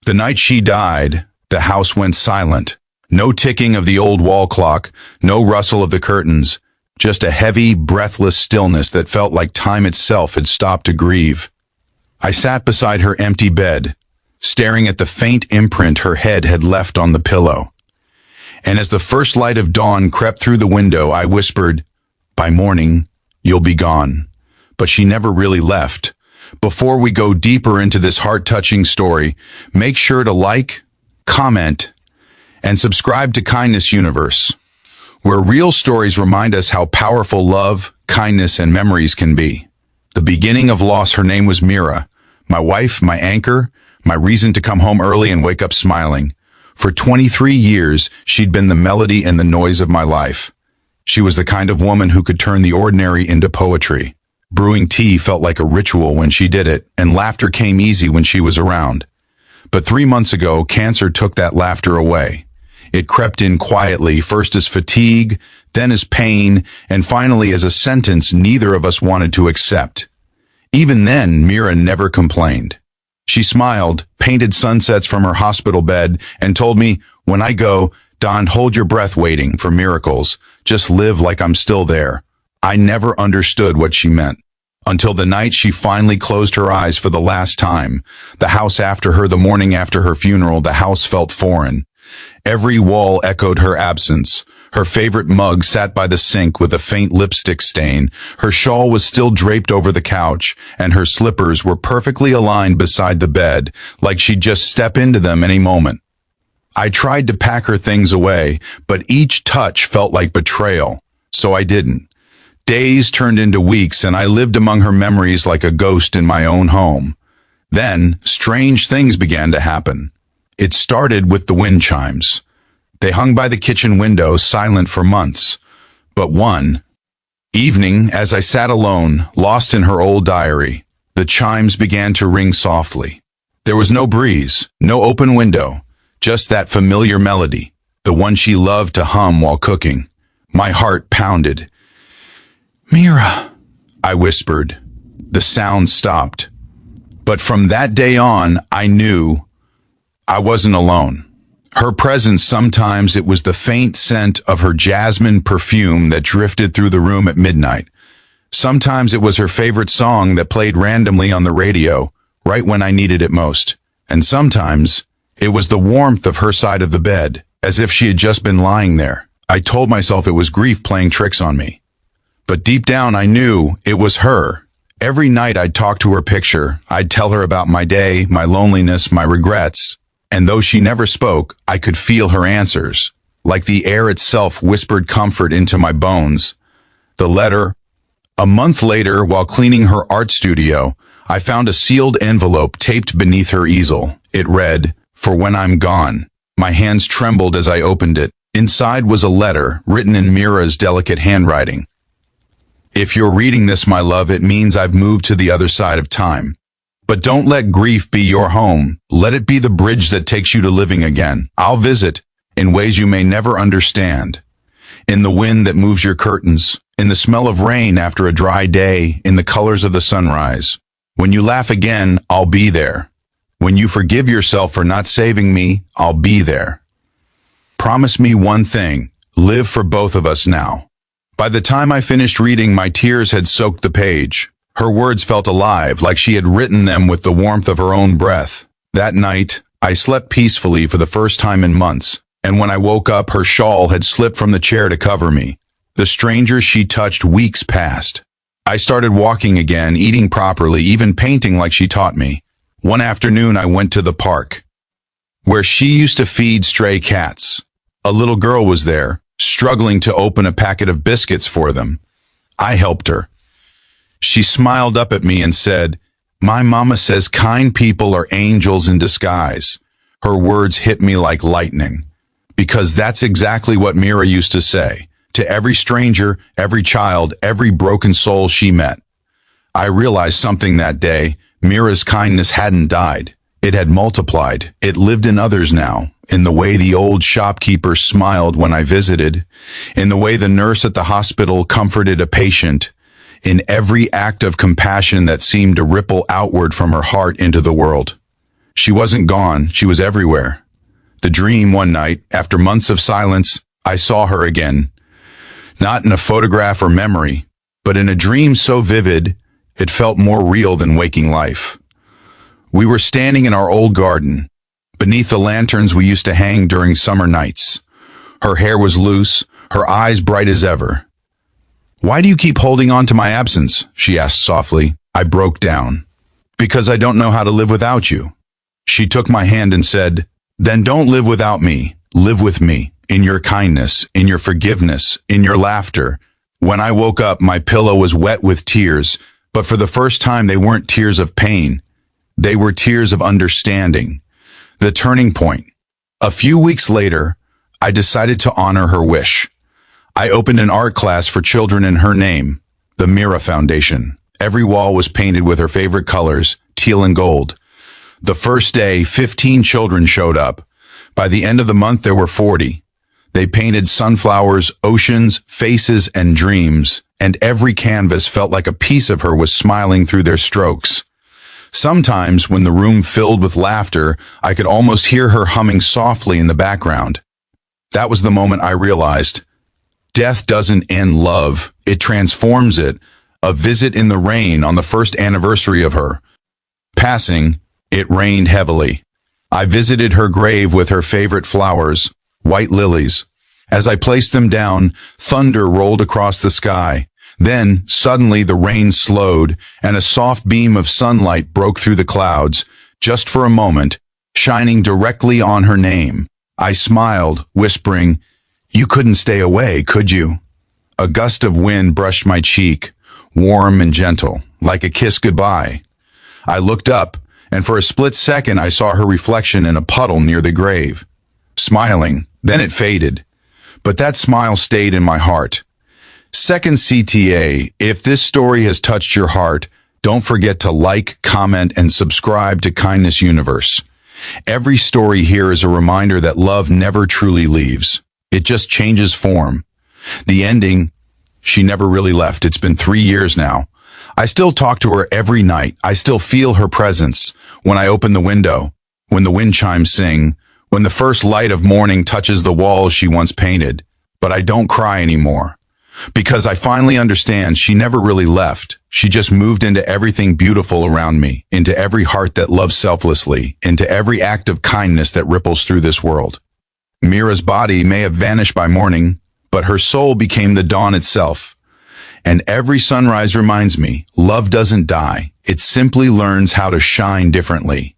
The night she died, the house went silent. No ticking of the old wall clock, no rustle of the curtains, just a heavy, breathless stillness that felt like time itself had stopped to grieve. I sat beside her empty bed, staring at the faint imprint her head had left on the pillow. And as the first light of dawn crept through the window, I whispered, "By morning, you'll be gone." But she never really left. Before we go deeper into this heart-touching story, make sure to like, comment, and subscribe to Kindness Universe, where real stories remind us how powerful love, kindness, and memories can be. The beginning of loss, her name was Mira, my wife, my anchor, my reason to come home early and wake up smiling. For 23 years, she'd been the melody and the noise of my life. She was the kind of woman who could turn the ordinary into poetry. Brewing tea felt like a ritual when she did it, and laughter came easy when she was around. But 3 months ago, cancer took that laughter away. It crept in quietly, first as fatigue, then as pain, and finally as a sentence neither of us wanted to accept. Even then, Mira never complained. She smiled, painted sunsets from her hospital bed, and told me, "When I go, Don, hold your breath waiting for miracles. Just live like I'm still there." I never understood what she meant. Until the night she finally closed her eyes for the last time. The house after her, the morning after her funeral, the house felt foreign. Every wall echoed her absence. Her favorite mug sat by the sink with a faint lipstick stain. Her shawl was still draped over the couch, and her slippers were perfectly aligned beside the bed, like she'd just step into them any moment. I tried to pack her things away, but each touch felt like betrayal, so I didn't. Days turned into weeks, and I lived among her memories like a ghost in my own home. Then, strange things began to happen. It started with the wind chimes. They hung by the kitchen window, silent for months. But one evening, as I sat alone, lost in her old diary, the chimes began to ring softly. There was no breeze, no open window, just that familiar melody, the one she loved to hum while cooking. My heart pounded. "Mira," I whispered. The sound stopped. But from that day on, I knew I wasn't alone. Her presence, sometimes it was the faint scent of her jasmine perfume that drifted through the room at midnight. Sometimes it was her favorite song that played randomly on the radio, right when I needed it most. And sometimes it was the warmth of her side of the bed, as if she had just been lying there. I told myself it was grief playing tricks on me. But deep down, I knew it was her. Every night I'd talk to her picture. I'd tell her about my day, my loneliness, my regrets. And though she never spoke, I could feel her answers. Like the air itself whispered comfort into my bones. The letter. A month later, while cleaning her art studio, I found a sealed envelope taped beneath her easel. It read, "For when I'm gone." My hands trembled as I opened it. Inside was a letter, written in Mira's delicate handwriting. "If you're reading this, my love, it means I've moved to the other side of time. But don't let grief be your home. Let it be the bridge that takes you to living again. I'll visit in ways you may never understand. In the wind that moves your curtains, in the smell of rain after a dry day, in the colors of the sunrise. When you laugh again, I'll be there. When you forgive yourself for not saving me, I'll be there. Promise me one thing, live for both of us now." By the time I finished reading, my tears had soaked the page. Her words felt alive, like she had written them with the warmth of her own breath. That night, I slept peacefully for the first time in months, and when I woke up, her shawl had slipped from the chair to cover me. The stranger she touched weeks passed. I started walking again, eating properly, even painting like she taught me. One afternoon, I went to the park, where she used to feed stray cats. A little girl was there, struggling to open a packet of biscuits for them. I helped her. She smiled up at me and said, "My mama says kind people are angels in disguise." Her words hit me like lightning, because that's exactly what Mira used to say to every stranger, every child, every broken soul she met. I realized something that day. Mira's kindness hadn't died. It had multiplied. It lived in others now, in the way the old shopkeeper smiled when I visited, in the way the nurse at the hospital comforted a patient, in every act of compassion that seemed to ripple outward from her heart into the world. She wasn't gone, she was everywhere. The dream one night, after months of silence, I saw her again. Not in a photograph or memory, but in a dream so vivid, it felt more real than waking life. We were standing in our old garden, beneath the lanterns we used to hang during summer nights. Her hair was loose, her eyes bright as ever. "Why do you keep holding on to my absence?" she asked softly. I broke down. "Because I don't know how to live without you." She took my hand and said, "Then don't live without me. Live with me, in your kindness, in your forgiveness, in your laughter." When I woke up, my pillow was wet with tears, but for the first time they weren't tears of pain. They were tears of understanding. The turning point. A few weeks later, I decided to honor her wish. I opened an art class for children in her name, the Mira Foundation. Every wall was painted with her favorite colors, teal and gold. The first day, 15 children showed up. By the end of the month, there were 40. They painted sunflowers, oceans, faces, and dreams, and every canvas felt like a piece of her was smiling through their strokes. Sometimes, when the room filled with laughter, I could almost hear her humming softly in the background. That was the moment I realized, death doesn't end love, it transforms it. A visit in the rain on the first anniversary of her passing, it rained heavily. I visited her grave with her favorite flowers, white lilies. As I placed them down, thunder rolled across the sky. Then, suddenly, the rain slowed, and a soft beam of sunlight broke through the clouds, just for a moment, shining directly on her name. I smiled, whispering, "You couldn't stay away, could you?" A gust of wind brushed my cheek, warm and gentle, like a kiss goodbye. I looked up, and for a split second I saw her reflection in a puddle near the grave. Smiling, then it faded. But that smile stayed in my heart. Second CTA, if this story has touched your heart, don't forget to like, comment, and subscribe to Kindness Universe. Every story here is a reminder that love never truly leaves. It just changes form. The ending, she never really left. It's been 3 years now. I still talk to her every night. I still feel her presence when I open the window, when the wind chimes sing, when the first light of morning touches the walls she once painted. But I don't cry anymore. Because I finally understand she never really left. She just moved into everything beautiful around me, into every heart that loves selflessly, into every act of kindness that ripples through this world. Mira's body may have vanished by morning, but her soul became the dawn itself. And every sunrise reminds me, love doesn't die. It simply learns how to shine differently.